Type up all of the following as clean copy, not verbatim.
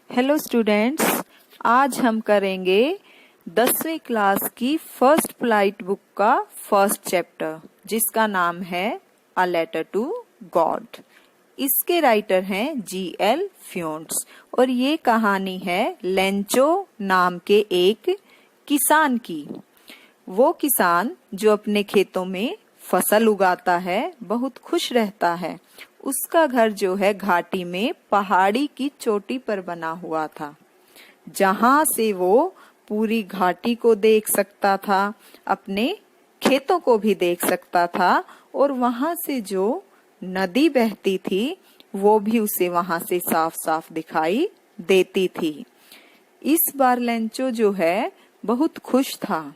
Hello students, आज हम करेंगे 10वीं क्लास की फर्स्ट पोलाइट बुक का फर्स्ट चैप्टर, जिसका नाम है अ लेटर टू गॉड। इसके राइटर हैं G.L. फ्यूंट्स और ये कहानी है लेंचो नाम के एक किसान की। वो किसान जो अपने खेतों में फसल उगाता है, बहुत खुश रहता है। उसका घर जो है घाटी में पहाड़ी की चोटी पर बना हुआ था, जहां से वो पूरी घाटी को देख सकता था, अपने खेतों को भी देख सकता था और वहां से जो नदी बहती थी वो भी उसे वहां से साफ साफ दिखाई देती थी। इस बार लेंचो जो है बहुत खुश था,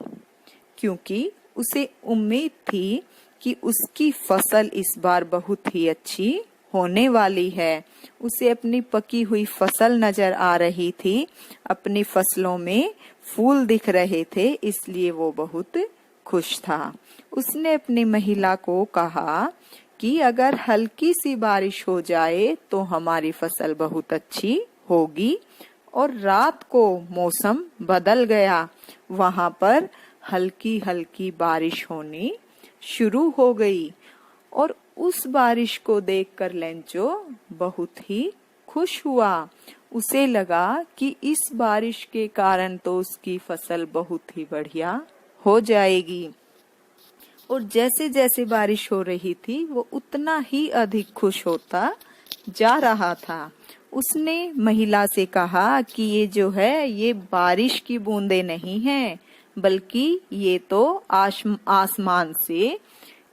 क्योंकि उसे उम्मीद थी कि उसकी फसल इस बार बहुत ही अच्छी होने वाली है। उसे अपनी पकी हुई फसल नजर आ रही थी, अपनी फसलों में फूल दिख रहे थे, इसलिए वो बहुत खुश था। उसने अपनी महिला को कहा कि अगर हल्की सी बारिश हो जाए तो हमारी फसल बहुत अच्छी होगी। और रात को मौसम बदल गया, वहां पर हल्की हल्की बारिश होनी शुरू हो गई और उस बारिश को देखकर लेंचो बहुत ही खुश हुआ। उसे लगा कि इस बारिश के कारण तो उसकी फसल बहुत ही बढ़िया हो जाएगी। और जैसे जैसे बारिश हो रही थी वो उतना ही अधिक खुश होता जा रहा था। उसने महिला से कहा कि ये जो है ये बारिश की बूंदें नहीं हैं, बल्कि ये तो आसमान से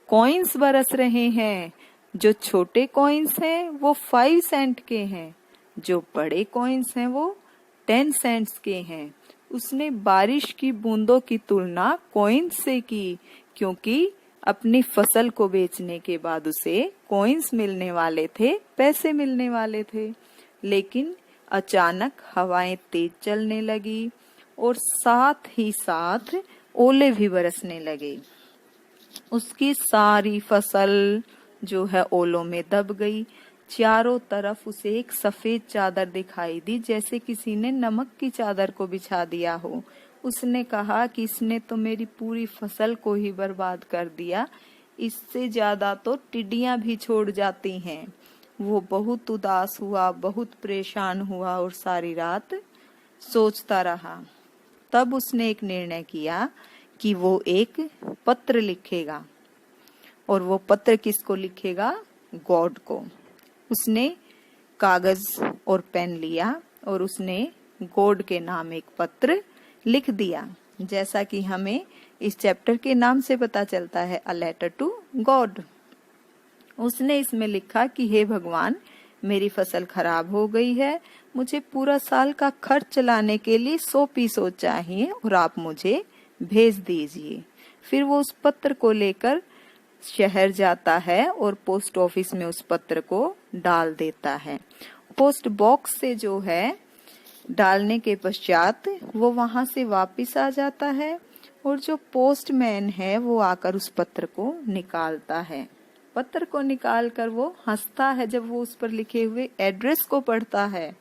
कॉइन्स बरस रहे हैं। जो छोटे कॉइन्स हैं वो 5 सेंट के हैं, जो बड़े कॉइन्स हैं वो 10 सेंट्स के हैं। उसने बारिश की बूंदों की तुलना कॉइन्स से की, क्योंकि अपनी फसल को बेचने के बाद उसे कॉइन्स मिलने वाले थे, पैसे मिलने वाले थे। लेकिन अचानक हवाएं तेज चलने लगी और साथ ही साथ ओले भी बरसने लगे। उसकी सारी फसल जो है ओलों में दब गई। चारों तरफ उसे एक सफेद चादर दिखाई दी, जैसे किसी ने नमक की चादर को बिछा दिया हो। उसने कहा कि इसने तो मेरी पूरी फसल को ही बर्बाद कर दिया, इससे ज्यादा तो टिड्डियां भी छोड़ जाती हैं। वो बहुत उदास हुआ, बहुत परेशान हुआ और सारी रात सोचता रहा। तब उसने एक निर्णय किया कि वो एक पत्र लिखेगा। और वो पत्र किसको लिखेगा? गॉड को। उसने कागज और पेन लिया और उसने गॉड के नाम एक पत्र लिख दिया, जैसा कि हमें इस चैप्टर के नाम से पता चलता है, अ लेटर टू गॉड। उसने इसमें लिखा कि हे भगवान, मेरी फसल खराब हो गई है, मुझे पूरा साल का खर्च चलाने के लिए 100 पीसों चाहिए और आप मुझे भेज दीजिए। फिर वो उस पत्र को लेकर शहर जाता है और पोस्ट ऑफिस में उस पत्र को डाल देता है। पोस्ट बॉक्स से जो है डालने के पश्चात वो वहां से वापस आ जाता है और जो पोस्टमैन है वो आकर उस पत्र को निकालता है। पत्र को निकालकर वो हंसता है जब वो उस पर लिखे हुए एड्रेस को पढ़ता है,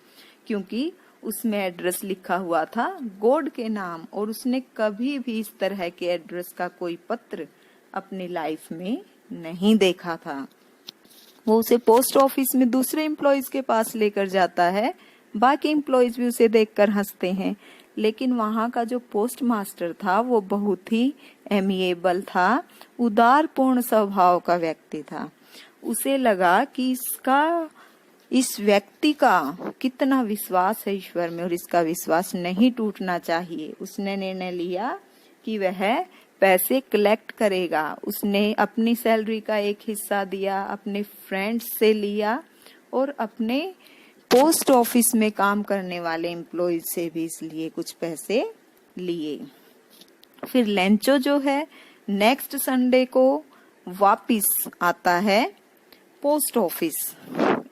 क्योंकि उसमें एड्रेस लिखा हुआ था गॉड के नाम, और उसने कभी भी इस तरह के एड्रेस का कोई पत्र अपनी लाइफ में नहीं देखा था। वो उसे पोस्ट ऑफिस में दूसरे एम्प्लॉयज के पास लेकर जाता है। बाकी एम्प्लॉयज भी उसे देखकर हंसते हैं, लेकिन वहां का जो पोस्ट मास्टर था वो बहुत ही एमिएबल था, उदारपूर्ण स्वभाव का व्यक्ति था। उसे लगा कि इस व्यक्ति का कितना विश्वास है ईश्वर में और इसका विश्वास नहीं टूटना चाहिए। उसने निर्णय लिया कि वह पैसे कलेक्ट करेगा। उसने अपनी सैलरी का एक हिस्सा दिया, अपने फ्रेंड्स से लिया और अपने पोस्ट ऑफिस में काम करने वाले एम्प्लॉयज से भी इसलिए कुछ पैसे लिए। फिर लेंचो जो है नेक्स्ट संडे को वापिस आता है पोस्ट ऑफिस,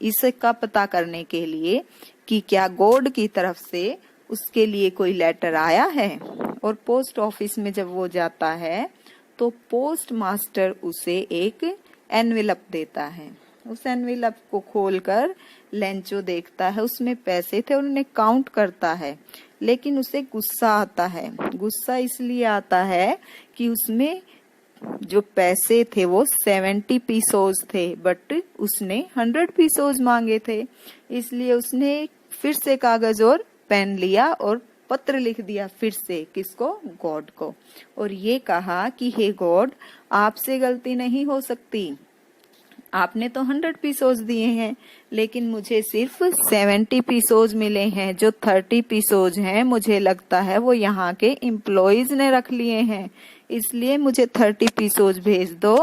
इसका पता करने के लिए कि क्या गॉड की तरफ से उसके लिए कोई लेटर आया है। और पोस्ट ऑफिस में जब वो जाता है तो पोस्ट मास्टर उसे एक एनवेलप देता है। उस एनवेलप को खोलकर लेंचो देखता है उसमें पैसे थे और उन्हें काउंट करता है, लेकिन उसे गुस्सा आता है। गुस्सा इसलिए आता है कि उसमें जो पैसे थे वो 70 पीसोज थे, बट उसने 100 पीसोज मांगे थे। इसलिए उसने फिर से कागज और पेन लिया और पत्र लिख दिया फिर से, किसको? गॉड को। और ये कहा कि हे गॉड, आपसे गलती नहीं हो सकती, आपने तो 100 पीसोज दिए हैं, लेकिन मुझे सिर्फ 70 पीसोज मिले हैं। जो 30 पीसोज हैं मुझे लगता है वो यहाँ के एम्प्लॉइज ने रख लिए हैं, इसलिए मुझे 30 पीसोज भेज दो।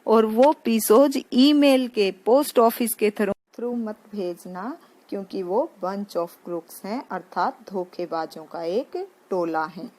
और वो पीसोज ईमेल के, पोस्ट ऑफिस के थ्रू मत भेजना, क्योंकि वो बंच ऑफ क्रूक्स हैं, अर्थात धोखेबाजों का एक टोला है।